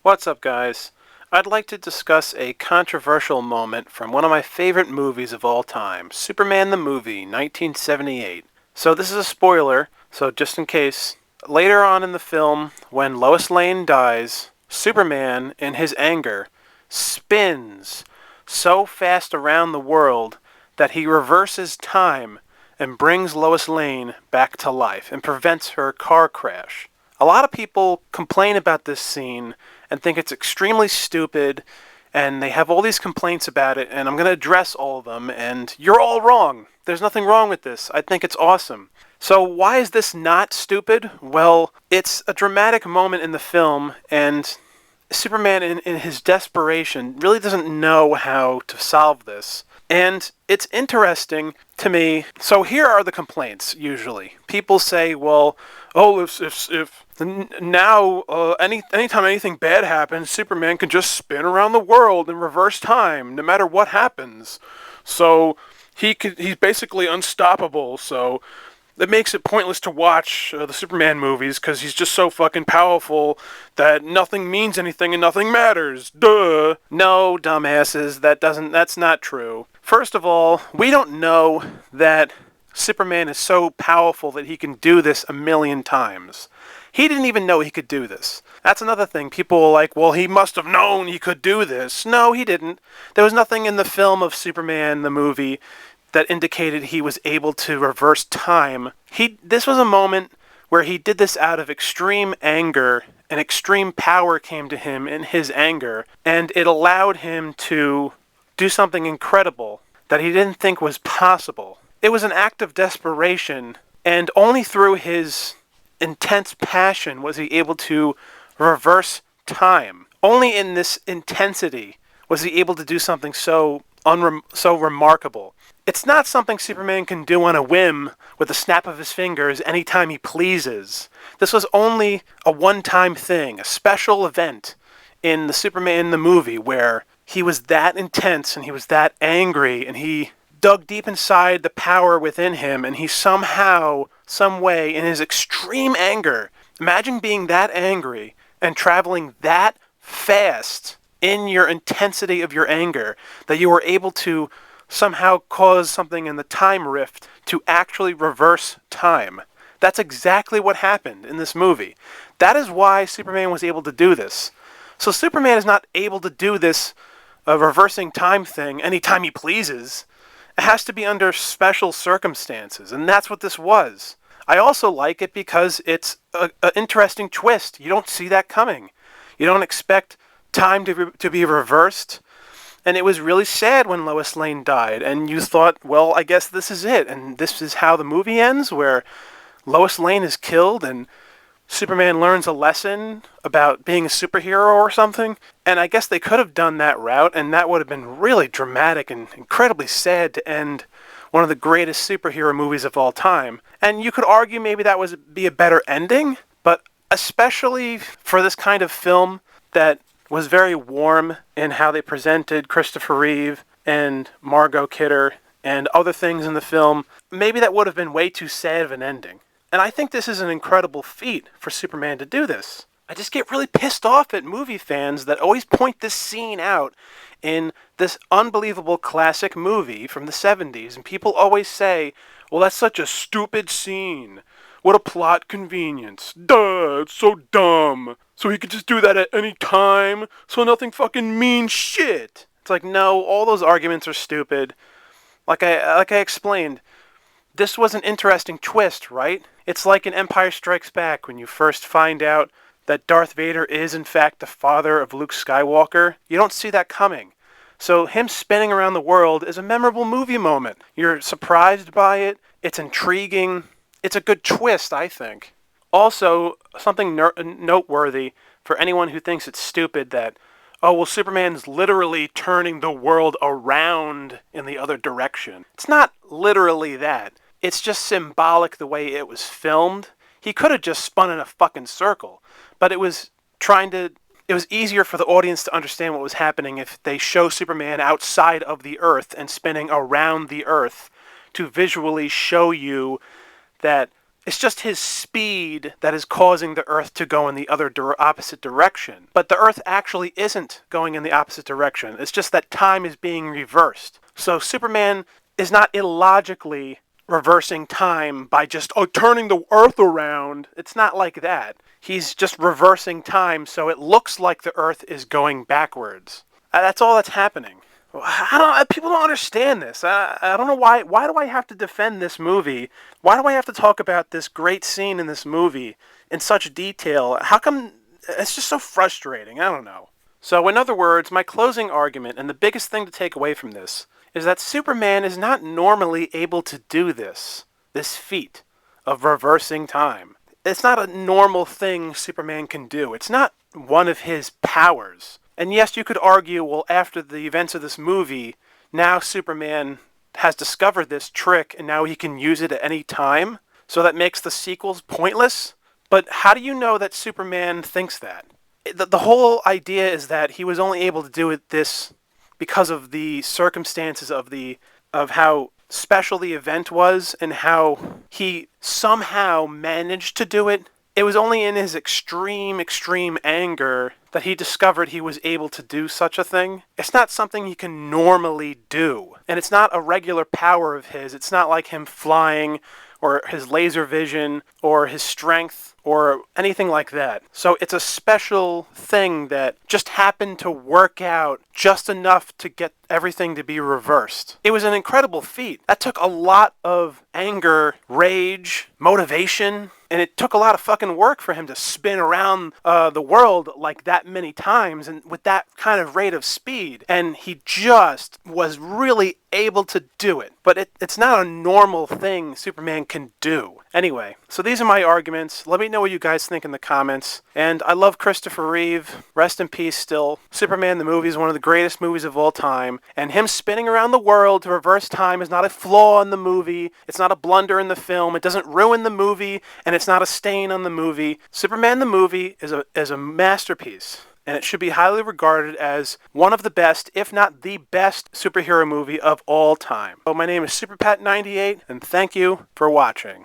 What's up, guys? I'd like to discuss a controversial moment from one of my favorite movies of all time, Superman the Movie, 1978. So this is a spoiler, so just in case. Later on in the film, when Lois Lane dies, Superman, in his anger, spins so fast around the world that he reverses time and brings Lois Lane back to life and prevents her car crash. A lot of people complain about this scene and think it's extremely stupid, and they have all these complaints about it, and I'm going to address all of them, and you're all wrong. There's nothing wrong with this. I think it's awesome. So why is this not stupid? Well, it's a dramatic moment in the film, and Superman, in his desperation, really doesn't know how to solve this. And it's interesting to me. So here are the complaints, usually. People say, well, oh, if now anytime anything bad happens, Superman can just spin around the world in reverse time, no matter what happens. So he's basically unstoppable. So it makes it pointless to watch the Superman movies because he's just so fucking powerful that nothing means anything and nothing matters. Duh. No, dumbasses, that's not true. First of all, we don't know that Superman is so powerful that he can do this a million times. He didn't even know he could do this. That's another thing. People are like, well, he must have known he could do this. No, he didn't. There was nothing in the film of Superman, the movie, that indicated he was able to reverse time. This was a moment where he did this out of extreme anger, and extreme power came to him in his anger, and it allowed him to do something incredible that he didn't think was possible. It was an act of desperation, and only through his intense passion was he able to reverse time. Only in this intensity was he able to do something so remarkable. It's not something Superman can do on a whim with a snap of his fingers anytime he pleases. This was only a one-time thing, a special event in the Superman the movie where he was that intense and he was that angry and he dug deep inside the power within him, and he somehow, some way, in his extreme anger, imagine being that angry and traveling that fast in your intensity of your anger, that you were able to somehow cause something in the time rift to actually reverse time. That's exactly what happened in this movie. That is why Superman was able to do this. So Superman is not able to do this reversing time thing anytime he pleases. It has to be under special circumstances, and that's what this was. I also like it because it's an interesting twist. You don't see that coming. You don't expect time to be reversed. And it was really sad when Lois Lane died, and you thought, well, I guess this is it, and this is how the movie ends, where Lois Lane is killed and Superman learns a lesson about being a superhero or something. And I guess they could have done that route, and that would have been really dramatic and incredibly sad to end one of the greatest superhero movies of all time. And you could argue maybe that would be a better ending, but especially for this kind of film that was very warm in how they presented Christopher Reeve and Margot Kidder and other things in the film, maybe that would have been way too sad of an ending. And I think this is an incredible feat for Superman to do this. I just get really pissed off at movie fans that always point this scene out in this unbelievable classic movie from the 70s, and people always say, well, that's such a stupid scene. What a plot convenience. Duh, it's so dumb. So he could just do that at any time, so nothing fucking means shit. It's like, no, all those arguments are stupid. Like I explained, this was an interesting twist, right? It's like in Empire Strikes Back when you first find out that Darth Vader is in fact the father of Luke Skywalker. You don't see that coming. So him spinning around the world is a memorable movie moment. You're surprised by it. It's intriguing. It's a good twist, I think. Also, something noteworthy for anyone who thinks it's stupid that, oh, well, Superman's literally turning the world around in the other direction. It's not literally that. It's just symbolic the way it was filmed. He could have just spun in a fucking circle, but it was easier for the audience to understand what was happening if they show Superman outside of the Earth and spinning around the Earth to visually show you that It's just his speed that is causing the Earth to go in the opposite direction. But the Earth actually isn't going in the opposite direction. It's just that time is being reversed. So Superman is not illogically reversing time by just turning the Earth around. It's not like that. He's just reversing time so it looks like the Earth is going backwards. That's all that's happening. People don't understand this. I don't know why. Why do I have to defend this movie? Why do I have to talk about this great scene in this movie in such detail? How come it's just so frustrating? I don't know. So, in other words, my closing argument, and the biggest thing to take away from this, is that Superman is not normally able to do this feat of reversing time. It's not a normal thing Superman can do. It's not one of his powers. And yes, you could argue, well, after the events of this movie, now Superman has discovered this trick and now he can use it at any time. So that makes the sequels pointless. But how do you know that Superman thinks that? The whole idea is that he was only able to do this because of the circumstances of how special the event was and how he somehow managed to do it. It was only in his extreme anger that he discovered he was able to do such a thing. It's not something he can normally do. And it's not a regular power of his. It's not like him flying or his laser vision or his strength or anything like that. So it's a special thing that just happened to work out just enough to get everything to be reversed. It was an incredible feat. That took a lot of anger, rage, motivation, and it took a lot of fucking work for him to spin around the world like that many times and with that kind of rate of speed. And he just was really able to do it. But it's not a normal thing Superman can do. Anyway, so these are my arguments. Let me know what you guys think in the comments. And I love Christopher Reeve. Rest in peace still. Superman the movie is one of the greatest movies of all time. And him spinning around the world to reverse time is not a flaw in the movie. It's not a blunder in the film. It doesn't ruin the movie. And it's not a stain on the movie. Superman the movie is a masterpiece. And it should be highly regarded as one of the best, if not the best, superhero movie of all time. So my name is SuperPat98, and thank you for watching.